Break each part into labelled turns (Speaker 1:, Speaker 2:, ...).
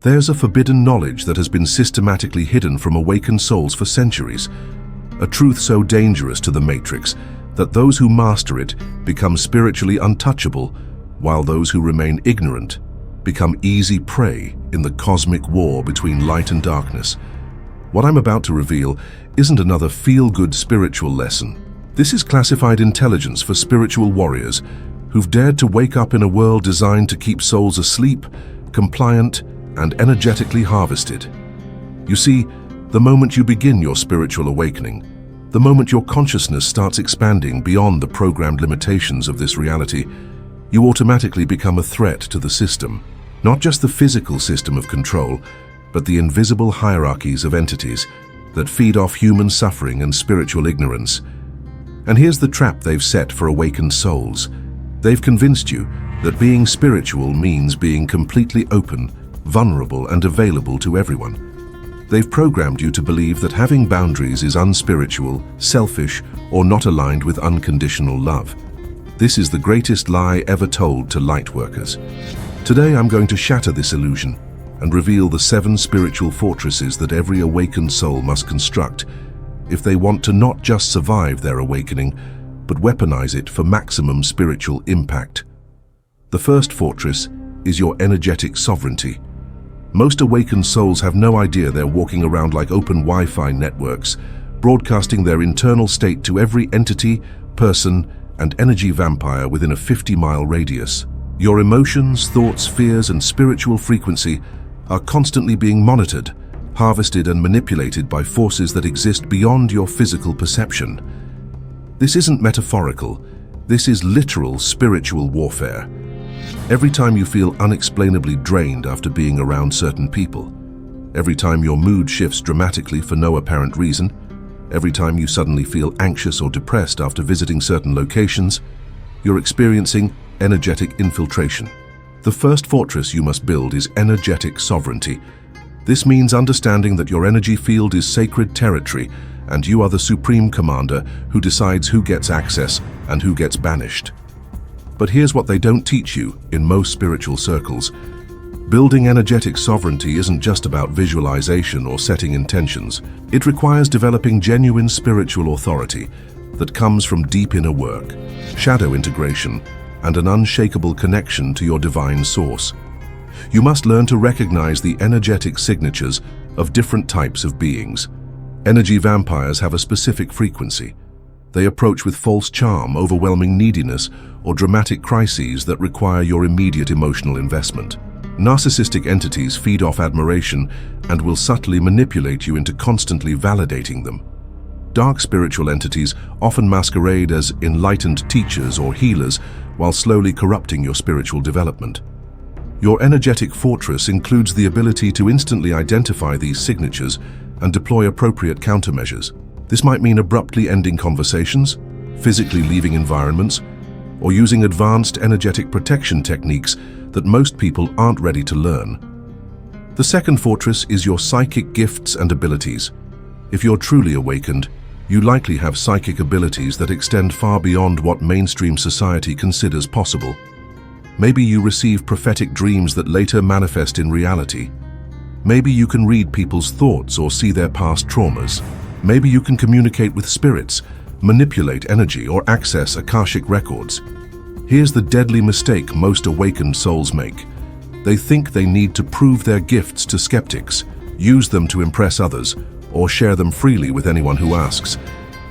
Speaker 1: There's a forbidden knowledge that has been systematically hidden from awakened souls for centuries, a truth so dangerous to the Matrix that those who master it become spiritually untouchable, while those who remain ignorant become easy prey in the cosmic war between light and darkness. What I'm about to reveal isn't another feel-good spiritual lesson. This is classified intelligence for spiritual warriors who've dared to wake up in a world designed to keep souls asleep, compliant, and energetically harvested. You see, the moment you begin your spiritual awakening, the moment your consciousness starts expanding beyond the programmed limitations of this reality, you automatically become a threat to the system. Not just the physical system of control, but the invisible hierarchies of entities that feed off human suffering and spiritual ignorance. And here's the trap they've set for awakened souls. They've convinced you that being spiritual means being completely open, vulnerable, and available to everyone. They've programmed you to believe that having boundaries is unspiritual, selfish, or not aligned with unconditional love. This is the greatest lie ever told to light workers. Today I'm going to shatter this illusion and reveal the 7 spiritual fortresses that every awakened soul must construct if they want to not just survive their awakening, but weaponize it for maximum spiritual impact. The first fortress is your energetic sovereignty. Most awakened souls have no idea they're walking around like open Wi-Fi networks, broadcasting their internal state to every entity, person, and energy vampire within a 50-mile radius. Your emotions, thoughts, fears, and spiritual frequency are constantly being monitored, harvested, and manipulated by forces that exist beyond your physical perception. This isn't metaphorical. This is literal spiritual warfare. Every time you feel unexplainably drained after being around certain people, every time your mood shifts dramatically for no apparent reason, every time you suddenly feel anxious or depressed after visiting certain locations, you're experiencing energetic infiltration. The first fortress you must build is energetic sovereignty. This means understanding that your energy field is sacred territory and you are the supreme commander who decides who gets access and who gets banished. But here's what they don't teach you in most spiritual circles. Building energetic sovereignty isn't just about visualization or setting intentions. It requires developing genuine spiritual authority that comes from deep inner work, shadow integration, and an unshakable connection to your divine source. You must learn to recognize the energetic signatures of different types of beings. Energy vampires have a specific frequency. They approach with false charm, overwhelming neediness, or dramatic crises that require your immediate emotional investment. Narcissistic entities feed off admiration and will subtly manipulate you into constantly validating them. Dark spiritual entities often masquerade as enlightened teachers or healers while slowly corrupting your spiritual development. Your energetic fortress includes the ability to instantly identify these signatures and deploy appropriate countermeasures. This might mean abruptly ending conversations, physically leaving environments, or using advanced energetic protection techniques that most people aren't ready to learn. The second fortress is your psychic gifts and abilities. If you're truly awakened, you likely have psychic abilities that extend far beyond what mainstream society considers possible. Maybe you receive prophetic dreams that later manifest in reality. Maybe you can read people's thoughts or see their past traumas. Maybe you can communicate with spirits, manipulate energy, or access Akashic records. Here's the deadly mistake most awakened souls make. They think they need to prove their gifts to skeptics, use them to impress others, or share them freely with anyone who asks.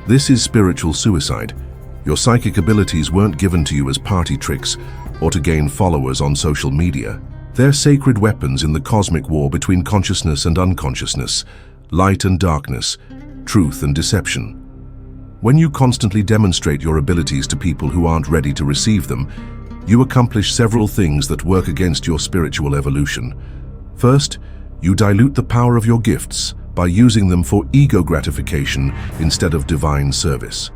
Speaker 1: This is spiritual suicide. Your psychic abilities weren't given to you as party tricks or to gain followers on social media. They're sacred weapons in the cosmic war between consciousness and unconsciousness, light and darkness, truth and deception. When you constantly demonstrate your abilities to people who aren't ready to receive them, you accomplish several things that work against your spiritual evolution. First, you dilute the power of your gifts by using them for ego gratification instead of divine service.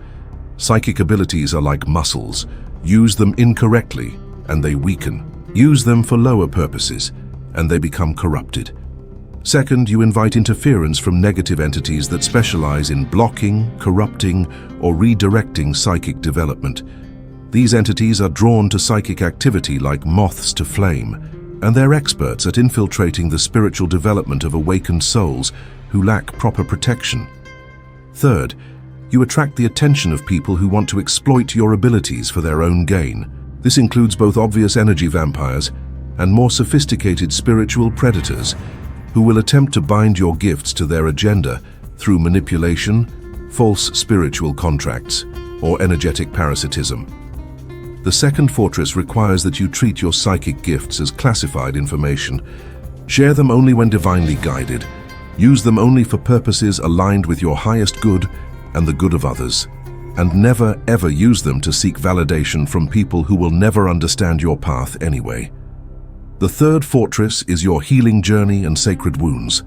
Speaker 1: Psychic abilities are like muscles. Use them incorrectly, and they weaken. Use them for lower purposes, and they become corrupted. Second, you invite interference from negative entities that specialize in blocking, corrupting, or redirecting psychic development. These entities are drawn to psychic activity like moths to flame, and they're experts at infiltrating the spiritual development of awakened souls who lack proper protection. Third, you attract the attention of people who want to exploit your abilities for their own gain. This includes both obvious energy vampires and more sophisticated spiritual predators who will attempt to bind your gifts to their agenda through manipulation, false spiritual contracts, or energetic parasitism. The second fortress requires that you treat your psychic gifts as classified information. Share them only when divinely guided. Use them only for purposes aligned with your highest good and the good of others. And never, ever use them to seek validation from people who will never understand your path anyway. The third fortress is your healing journey and sacred wounds.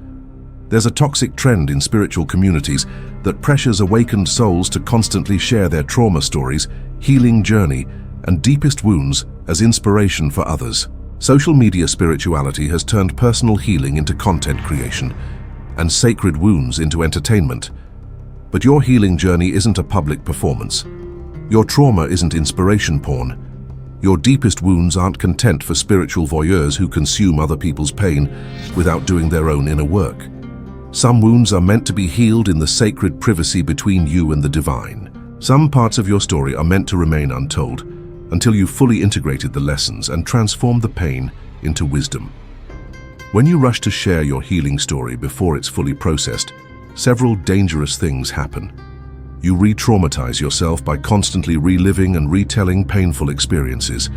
Speaker 1: There's a toxic trend in spiritual communities that pressures awakened souls to constantly share their trauma stories, healing journey, and deepest wounds as inspiration for others. Social media spirituality has turned personal healing into content creation and sacred wounds into entertainment. But your healing journey isn't a public performance. Your trauma isn't inspiration porn. Your deepest wounds aren't content for spiritual voyeurs who consume other people's pain without doing their own inner work. Some wounds are meant to be healed in the sacred privacy between you and the divine. Some parts of your story are meant to remain untold until you've fully integrated the lessons and transformed the pain into wisdom. When you rush to share your healing story before it's fully processed, several dangerous things happen. You re-traumatize yourself by constantly reliving and retelling painful experiences.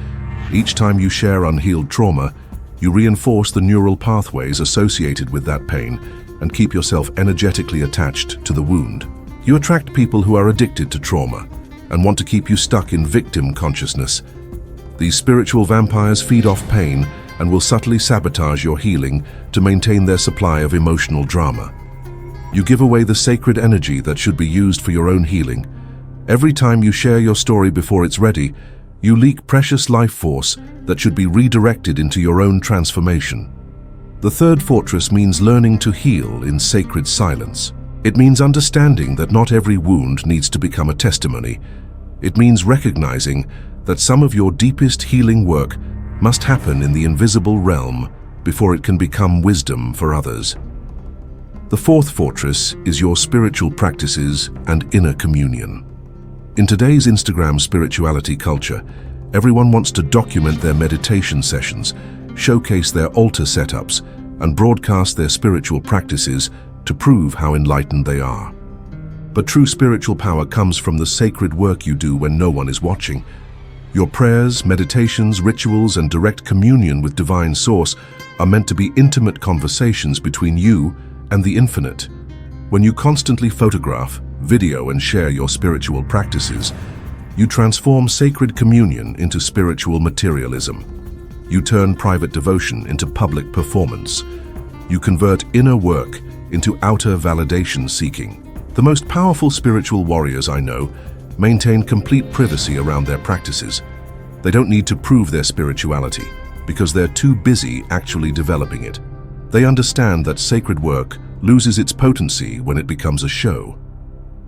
Speaker 1: Each time you share unhealed trauma, you reinforce the neural pathways associated with that pain and keep yourself energetically attached to the wound. You attract people who are addicted to trauma and want to keep you stuck in victim consciousness. These spiritual vampires feed off pain and will subtly sabotage your healing to maintain their supply of emotional drama. You give away the sacred energy that should be used for your own healing. Every time you share your story before it's ready, you leak precious life force that should be redirected into your own transformation. The third fortress means learning to heal in sacred silence. It means understanding that not every wound needs to become a testimony. It means recognizing that some of your deepest healing work must happen in the invisible realm before it can become wisdom for others. The fourth fortress is your spiritual practices and inner communion. In today's Instagram spirituality culture, everyone wants to document their meditation sessions, showcase their altar setups, and broadcast their spiritual practices to prove how enlightened they are. But true spiritual power comes from the sacred work you do when no one is watching. Your prayers, meditations, rituals, and direct communion with Divine Source are meant to be intimate conversations between you and the infinite. When you constantly photograph, video, and share your spiritual practices, you transform sacred communion into spiritual materialism. You turn private devotion into public performance. You convert inner work into outer validation seeking. The most powerful spiritual warriors I know maintain complete privacy around their practices. They don't need to prove their spirituality because they're too busy actually developing it. They understand that sacred work loses its potency when it becomes a show.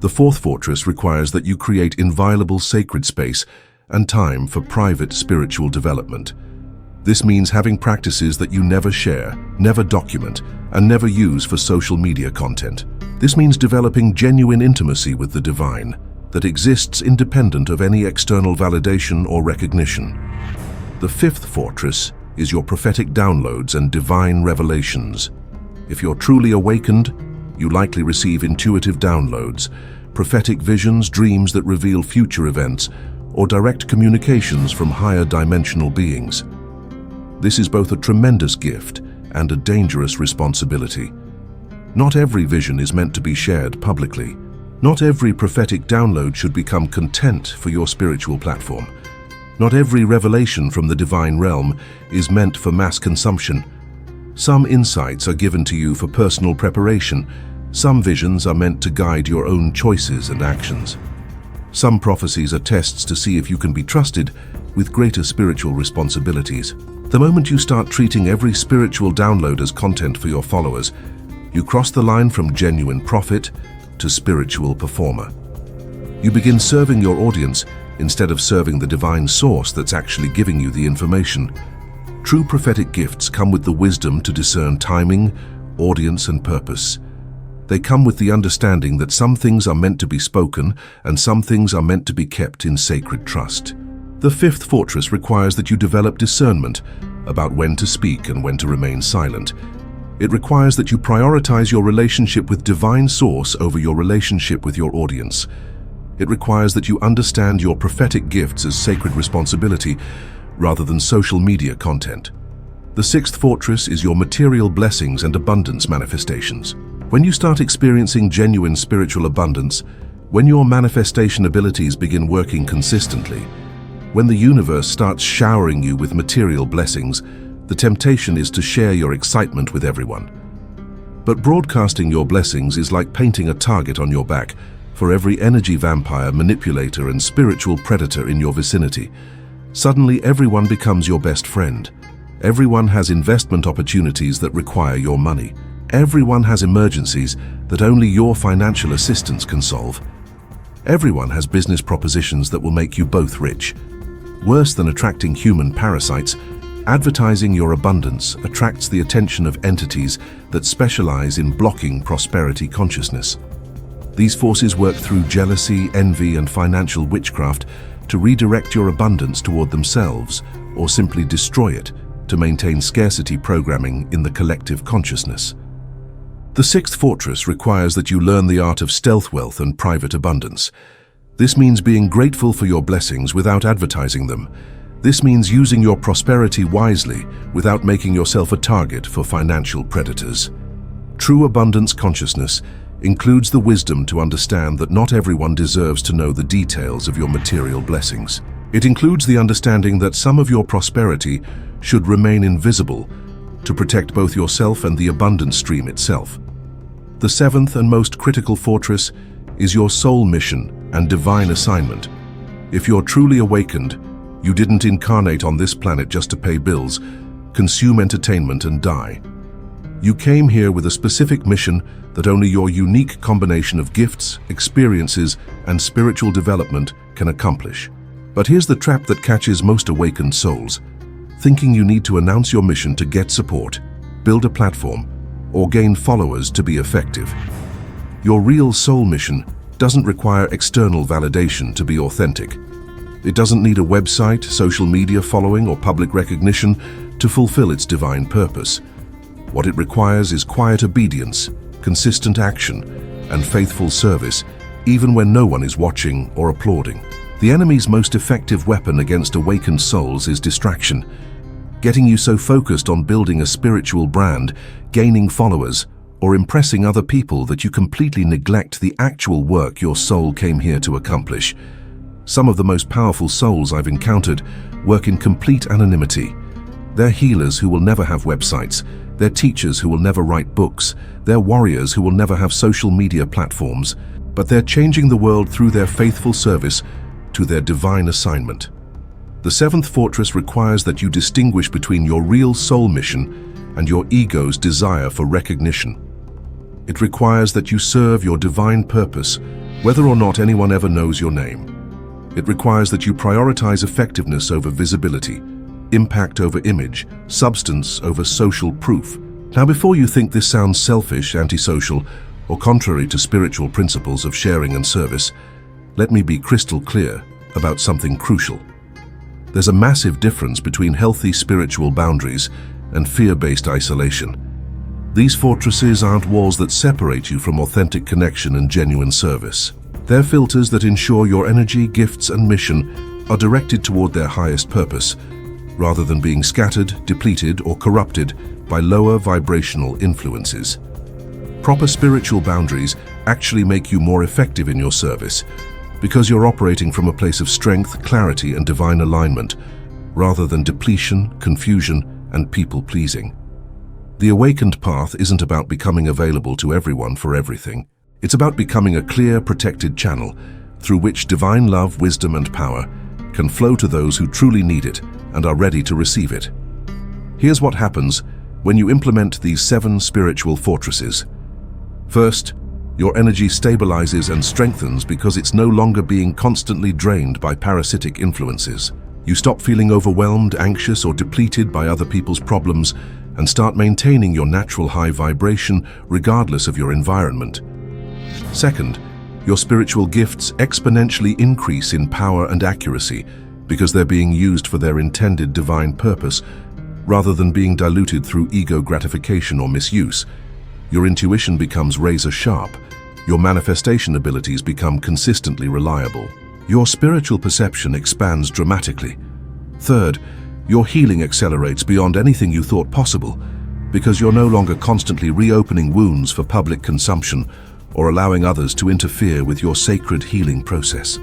Speaker 1: The fourth fortress requires that you create inviolable sacred space and time for private spiritual development. This means having practices that you never share, never document, and never use for social media content. This means developing genuine intimacy with the divine that exists independent of any external validation or recognition. The fifth fortress is your prophetic downloads and divine revelations. If you're truly awakened, you likely receive intuitive downloads, prophetic visions, dreams that reveal future events, or direct communications from higher dimensional beings. This is both a tremendous gift and a dangerous responsibility. Not every vision is meant to be shared publicly. Not every prophetic download should become content for your spiritual platform. Not every revelation from the divine realm is meant for mass consumption. Some insights are given to you for personal preparation. Some visions are meant to guide your own choices and actions. Some prophecies are tests to see if you can be trusted with greater spiritual responsibilities. The moment you start treating every spiritual download as content for your followers, you cross the line from genuine prophet to spiritual performer. You begin serving your audience instead of serving the divine source that's actually giving you the information. True prophetic gifts come with the wisdom to discern timing, audience, and purpose. They come with the understanding that some things are meant to be spoken and some things are meant to be kept in sacred trust. The fifth fortress requires that you develop discernment about when to speak and when to remain silent. It requires that you prioritize your relationship with divine source over your relationship with your audience. It requires that you understand your prophetic gifts as sacred responsibility rather than social media content. The sixth fortress is your material blessings and abundance manifestations. When you start experiencing genuine spiritual abundance, when your manifestation abilities begin working consistently, when the universe starts showering you with material blessings, the temptation is to share your excitement with everyone. But broadcasting your blessings is like painting a target on your back for every energy vampire, manipulator, and spiritual predator in your vicinity. Suddenly, everyone becomes your best friend. Everyone has investment opportunities that require your money. Everyone has emergencies that only your financial assistance can solve. Everyone has business propositions that will make you both rich. Worse than attracting human parasites, advertising your abundance attracts the attention of entities that specialize in blocking prosperity consciousness. These forces work through jealousy, envy, and financial witchcraft to redirect your abundance toward themselves or simply destroy it to maintain scarcity programming in the collective consciousness. The sixth fortress requires that you learn the art of stealth wealth and private abundance. This means being grateful for your blessings without advertising them. This means using your prosperity wisely without making yourself a target for financial predators. True abundance consciousness includes the wisdom to understand that not everyone deserves to know the details of your material blessings. It includes the understanding that some of your prosperity should remain invisible to protect both yourself and the abundance stream itself. The seventh and most critical fortress is your soul mission and divine assignment. If you're truly awakened, you didn't incarnate on this planet just to pay bills, consume entertainment, and die. You came here with a specific mission that only your unique combination of gifts, experiences, and spiritual development can accomplish. But here's the trap that catches most awakened souls: thinking you need to announce your mission to get support, build a platform, or gain followers to be effective. Your real soul mission doesn't require external validation to be authentic. It doesn't need a website, social media following, or public recognition to fulfill its divine purpose. What it requires is quiet obedience, consistent action, and faithful service, even when no one is watching or applauding. The enemy's most effective weapon against awakened souls is distraction, getting you so focused on building a spiritual brand, gaining followers, or impressing other people that you completely neglect the actual work your soul came here to accomplish. Some of the most powerful souls I've encountered work in complete anonymity. They're healers who will never have websites. They're teachers who will never write books. They're warriors who will never have social media platforms. But they're changing the world through their faithful service to their divine assignment. The seventh fortress requires that you distinguish between your real soul mission and your ego's desire for recognition. It requires that you serve your divine purpose, whether or not anyone ever knows your name. It requires that you prioritize effectiveness over visibility, impact over image, substance over social proof. Now, before you think this sounds selfish, antisocial, or contrary to spiritual principles of sharing and service, let me be crystal clear about something crucial. There's a massive difference between healthy spiritual boundaries and fear-based isolation. These fortresses aren't walls that separate you from authentic connection and genuine service. They're filters that ensure your energy, gifts, and mission are directed toward their highest purpose, rather than being scattered, depleted, or corrupted by lower vibrational influences. Proper spiritual boundaries actually make you more effective in your service, because you're operating from a place of strength, clarity, and divine alignment, rather than depletion, confusion, and people-pleasing. The awakened path isn't about becoming available to everyone for everything. It's about becoming a clear, protected channel through which divine love, wisdom, and power can flow to those who truly need it and are ready to receive it. Here's what happens when you implement these 7 spiritual fortresses. First, your energy stabilizes and strengthens because it's no longer being constantly drained by parasitic influences. You stop feeling overwhelmed, anxious, or depleted by other people's problems and start maintaining your natural high vibration regardless of your environment. Second, your spiritual gifts exponentially increase in power and accuracy because they're being used for their intended divine purpose rather than being diluted through ego gratification or misuse. Your intuition becomes razor sharp. Your manifestation abilities become consistently reliable. Your spiritual perception expands dramatically. Third, your healing accelerates beyond anything you thought possible because you're no longer constantly reopening wounds for public consumption or allowing others to interfere with your sacred healing process.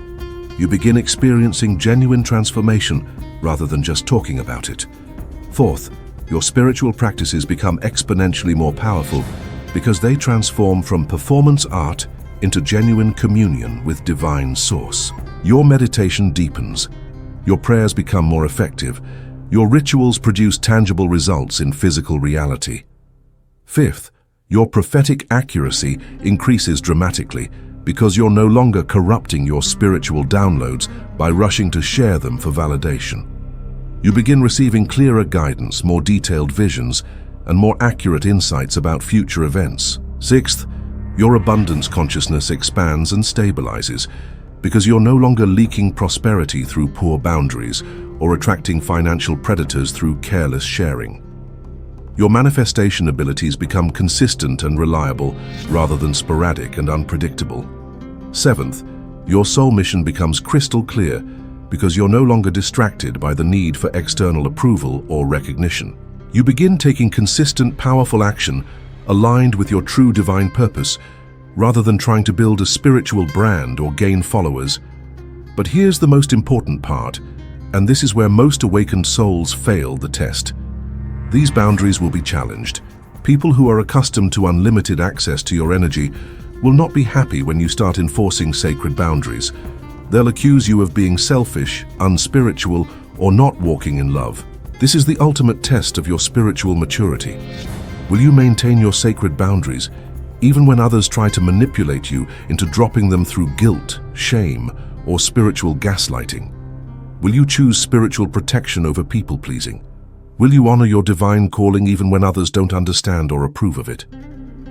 Speaker 1: You begin experiencing genuine transformation rather than just talking about it. Fourth, your spiritual practices become exponentially more powerful because they transform from performance art into genuine communion with divine source. Your meditation deepens. Your prayers become more effective. Your rituals produce tangible results in physical reality. Fifth, your prophetic accuracy increases dramatically because you're no longer corrupting your spiritual downloads by rushing to share them for validation. You begin receiving clearer guidance, more detailed visions, and more accurate insights about future events. Sixth, your abundance consciousness expands and stabilizes because you're no longer leaking prosperity through poor boundaries or attracting financial predators through careless sharing. Your manifestation abilities become consistent and reliable rather than sporadic and unpredictable. Seventh, your soul mission becomes crystal clear because you're no longer distracted by the need for external approval or recognition. You begin taking consistent, powerful action aligned with your true divine purpose rather than trying to build a spiritual brand or gain followers. But here's the most important part, and this is where most awakened souls fail the test. These boundaries will be challenged. People who are accustomed to unlimited access to your energy will not be happy when you start enforcing sacred boundaries. They'll accuse you of being selfish, unspiritual, or not walking in love. This is the ultimate test of your spiritual maturity. Will you maintain your sacred boundaries, even when others try to manipulate you into dropping them through guilt, shame, or spiritual gaslighting? Will you choose spiritual protection over people-pleasing? Will you honor your divine calling even when others don't understand or approve of it?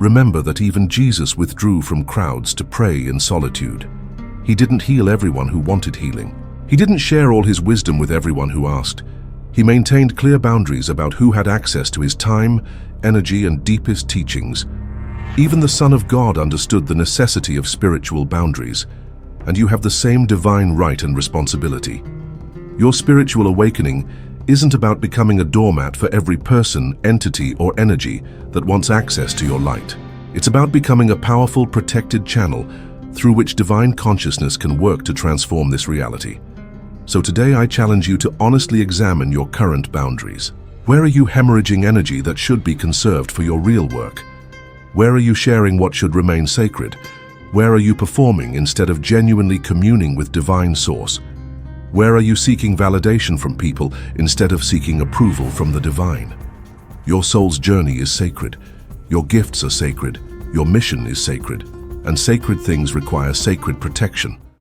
Speaker 1: Remember that even Jesus withdrew from crowds to pray in solitude. He didn't heal everyone who wanted healing. He didn't share all his wisdom with everyone who asked. He maintained clear boundaries about who had access to his time, energy, and deepest teachings. Even the Son of God understood the necessity of spiritual boundaries, and you have the same divine right and responsibility. Your spiritual awakening isn't about becoming a doormat for every person, entity, or energy that wants access to your light. It's about becoming a powerful, protected channel through which divine consciousness can work to transform this reality. So today I challenge you to honestly examine your current boundaries. Where are you hemorrhaging energy that should be conserved for your real work? Where are you sharing what should remain sacred? Where are you performing instead of genuinely communing with divine source? Where are you seeking validation from people instead of seeking approval from the divine? Your soul's journey is sacred. Your gifts are sacred. Your mission is sacred. And sacred things require sacred protection.